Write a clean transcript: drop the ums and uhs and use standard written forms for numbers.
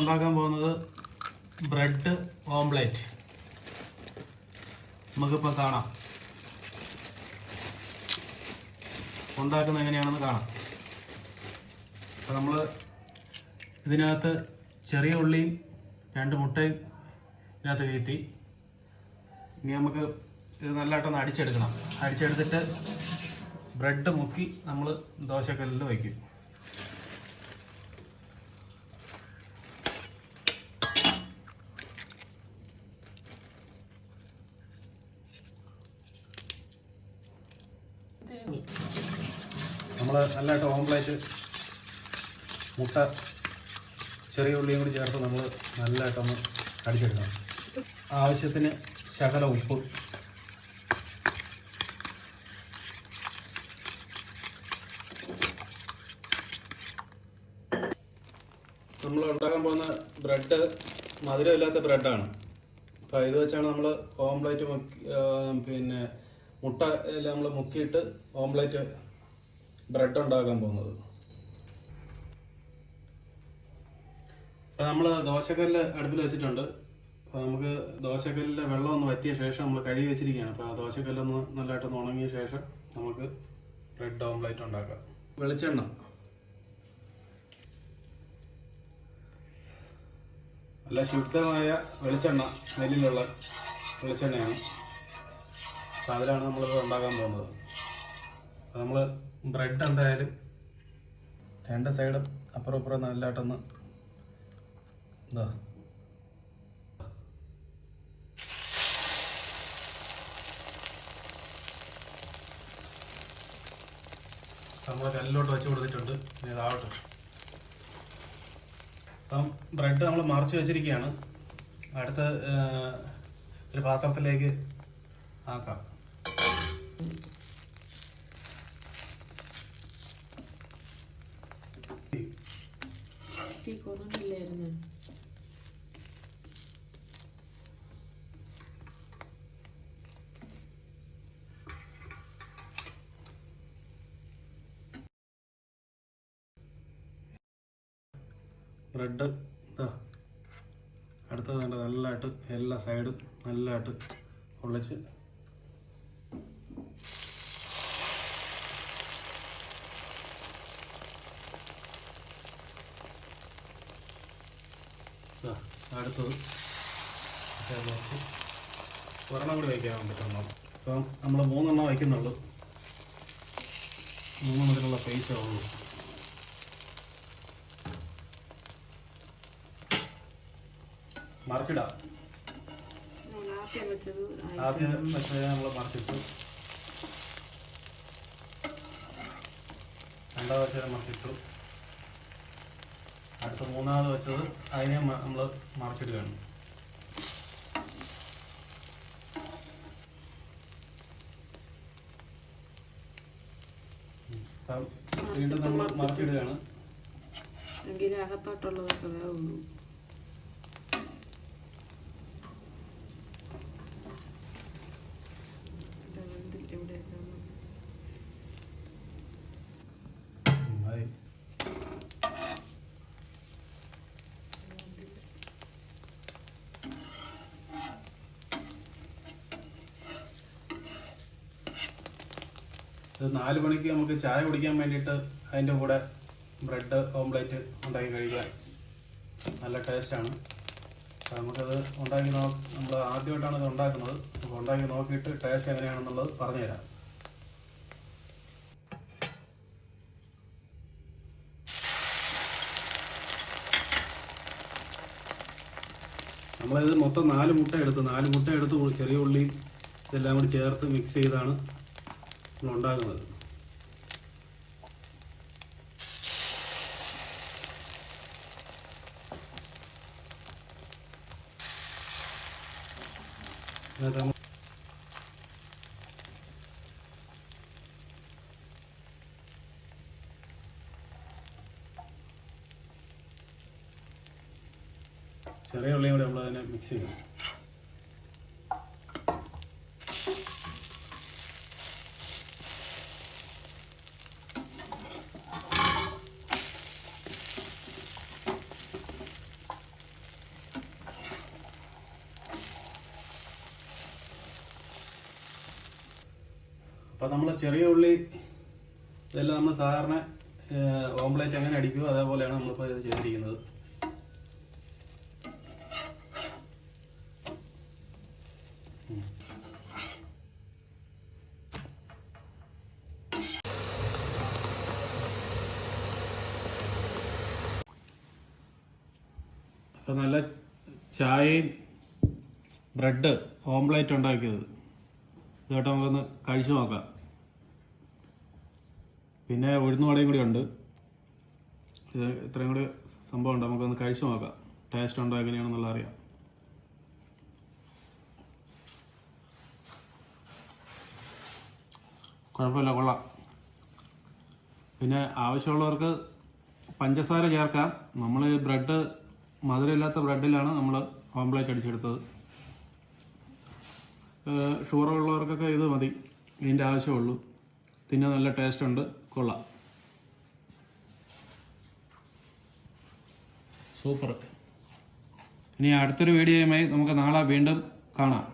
ഉണ്ടാക്കാൻ പോകുന്നത് bread omelette. നമുക്കിപ്പോൾ കാണാം ഉണ്ടാക്കുന്നത് എങ്ങനെയാണെന്ന് കാണാം. അപ്പോൾ നമ്മൾ ഇതിനകത്ത് ചെറിയ ഉള്ളിയും 2 മുട്ടയും ഇതിനകത്ത് വീഴ്ത്തി ഇനി നമുക്ക് ഇത് നല്ലതായിട്ടൊന്ന് അടിച്ചെടുക്കണം. അടിച്ചെടുത്തിട്ട് ബ്രെഡ് മുക്കി നമ്മൾ ദോശക്കല്ലിൽ വയ്ക്കും. നമ്മൾ നല്ലതായിട്ട് ഓംലെറ്റ് മുട്ട ചെറിയ ഉള്ളിയും കൂടി ചേർത്ത് നമ്മൾ നല്ലതായിട്ടൊന്ന് അടിച്ചെടുക്കണം. ആവശ്യത്തിന് ശകല ഉപ്പ്, നമ്മൾ ഉണ്ടാക്കാൻ പോകുന്ന ബ്രെഡ് മധുരമില്ലാത്ത ബ്രെഡാണ്. അപ്പോൾ ഇത് വെച്ചാണ് നമ്മൾ ഓംലെറ്റ് പിന്നെ മുട്ട എല്ലാം നമ്മൾ മുക്കിയിട്ട് ഓംലെറ്റ് ബ്രെഡ് ഉണ്ടാക്കാൻ പോകുന്നത്. അപ്പോൾ നമ്മൾ ദോശക്കല്ല് അടുപ്പിൽ വെച്ചിട്ടുണ്ട്. അപ്പോൾ നമുക്ക് ദോശക്കല്ലിലെ വെള്ളം ഒന്ന് വറ്റിയ ശേഷം നമ്മൾ കഴുകി വെച്ചിരിക്കുകയാണ്. അപ്പോൾ ആ ദോശക്കല്ലൊന്ന് നല്ലതായിട്ടൊന്ന് ഉണങ്ങിയ ശേഷം നമുക്ക് ബ്രെഡ് ഓംലെറ്റ് ഉണ്ടാക്കാം. വെളിച്ചെണ്ണ, നല്ല ശുദ്ധമായ വെളിച്ചെണ്ണ, നെല്ലിലുള്ള വെളിച്ചെണ്ണയാണ്. അപ്പോൾ അതിലാണ് നമ്മളിത് ഉണ്ടാക്കാൻ പോകുന്നത്. അപ്പോൾ നമ്മൾ ബ്രെഡ് എന്തായാലും 2 സൈഡും അപ്പുറം ഇപ്പുറം നല്ലതായിട്ടൊന്ന് ഇതാ നമ്മൾ കല്ലിലോട്ട് വെച്ച് കൊടുത്തിട്ടുണ്ട്. ഇതാവട്ടെ. അപ്പം ബ്രെഡ് നമ്മൾ മറിച്ച് വെച്ചിരിക്കുകയാണ്. അടുത്ത ഒരു പാത്രത്തിലേക്ക് ആക്കാം. ബ്രെഡ് അടുത്തത് വേണ്ട നല്ലതായിട്ട് എല്ലാ സൈഡും നല്ലതായിട്ട് പൊള്ളിച്ച് അടുത്തത് ഒരെണ്ണം കൂടി വയ്ക്കാൻ പറ്റുന്നു. അപ്പം നമ്മൾ 3 എണ്ണം വയ്ക്കുന്നുള്ളൂ. 3 മുതലുള്ള പൈസ ഉള്ളൂ. മറിച്ചിടാം. ആദ്യം വെച്ചത് നമ്മൾ മറിച്ചിട്ടു. രണ്ടാമത് വെച്ചത് മറിച്ചിട്ടു. അടുത്ത 3ാമത് വെച്ചത് അതിനെ നമ്മൾ മറിച്ചിടുകയാണ്. വീണ്ടും നമ്മൾ മറിച്ചിടുകയാണ്. അകത്തോട്ടുള്ളത് ഉള്ളൂ. ഇത് 4 മണിക്ക് നമുക്ക് ചായ കുടിക്കാൻ വേണ്ടിയിട്ട് അതിൻ്റെ കൂടെ ബ്രെഡ് ഓംലെറ്റ് ഉണ്ടാക്കി കഴിക്കാൻ നല്ല ടേസ്റ്റാണ്. അപ്പോൾ നമുക്കത് ഉണ്ടാക്കി നമ്മൾ ആദ്യമായിട്ടാണ് ഇത് ഉണ്ടാക്കുന്നത്. അപ്പോൾ ഉണ്ടാക്കി നോക്കിയിട്ട് ടേസ്റ്റ് എങ്ങനെയാണെന്നുള്ളത് പറഞ്ഞുതരാം. നമ്മളിത് മൊത്തം 4 മുട്ട എടുത്ത് 4 മുട്ട എടുത്ത് ചെറിയ ഉള്ളിയും ഇതെല്ലാം കൂടി ചേർത്ത് മിക്സ് ചെയ്താണ് നമ്മൾ ഉണ്ടാക്കുന്നത്. ചെറിയ ഉള്ളിയും കൂടി നമ്മൾ അതിനെ മിക്സ് ചെയ്യണം. അപ്പം നമ്മൾ ചെറിയ ഉള്ളി ഇതെല്ലാം നമ്മൾ സാധാരണ ഓംലേറ്റ് എങ്ങനെ അടിക്കുമോ അതേപോലെയാണ് നമ്മളിപ്പോൾ ഇത് ചെയ്തിരിക്കുന്നത്. അപ്പം നല്ല ചായയും ബ്രെഡ് ഓംലേറ്റ് ഉണ്ടാക്കിയത് ഇതോട്ട് നമുക്കൊന്ന് കഴിച്ചു നോക്കാം. പിന്നെ ഉഴുന്നുവടയും കൂടി ഉണ്ട്. ഇത് ഇത്രയും കൂടി സംഭവം ഉണ്ട്, നമുക്കൊന്ന് കഴിച്ചു നോക്കാം. ടേസ്റ്റ് ഉണ്ടോ എങ്ങനെയാണെന്നുള്ള അറിയാം. കുഴപ്പമില്ല, കൊള്ളാം. പിന്നെ ആവശ്യമുള്ളവർക്ക് പഞ്ചസാര ചേർക്കാം. നമ്മൾ ബ്രെഡ് മധുരമില്ലാത്ത ബ്രെഡിലാണ് നമ്മൾ ഓംലേറ്റ് അടിച്ചെടുത്തത്. ഷുഗറുള്ളവർക്കൊക്കെ ഇത് മതി, ഇതിൻ്റെ ആവശ്യമുള്ളൂ. പിന്നെ നല്ല ടേസ്റ്റ് ഉണ്ട്, കൊള്ളാം, സൂപ്പർ. ഇനി അടുത്തൊരു വീഡിയോയുമായി നമുക്ക് നാളെ വീണ്ടും കാണാം.